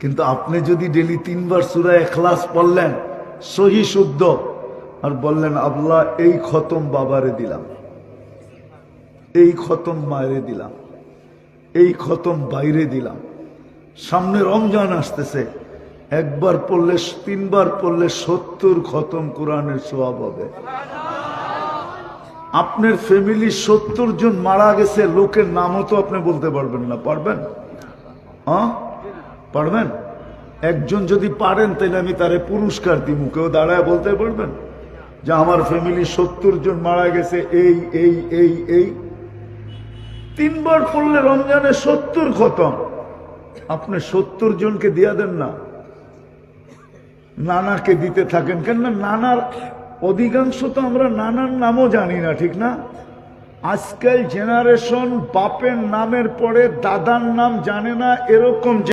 কিন্তু আপনি যদি ডেলি 3 বার সূরা ইখলাস পড়লেন সহি শুদ্ধ, আর বললেন আল্লাহ এই খতম বাবারে দিলাম, এই খতম মায়েরে দিলাম, এই খতম বাইরে দিলাম, সামনে রমজান আসতেছে, একবার পড়লে 3 বার পড়লে 70 খতম কোরআনের সওয়াব হবে। আপনার ফ্যামিলি 70 জন মারা গেছে, লোকের নামও তো আপনি বলতে পারবেন না, পারবেন? হ্যাঁ পারবেন? একজন যদি পারেন তাহলে আমি তারে পুরস্কার দিব, কেউ দাঁড়ায় বলতে পারবেন যে আমার ফ্যামিলি 70 জন মারা গেছে, এই এই এই এই 3 বার পড়লে রমজানে 70 খতম। আপনি 70 জনকে দিয়া দেন না, নানাকে দিতে থাকেন কেন? না, নানার অধিকাংশ তো আমরা নানার নামও জানি না, ঠিক না? আজকাল জেনারেশন বাপের নামের পরে দাদার নাম জানে না, এরকম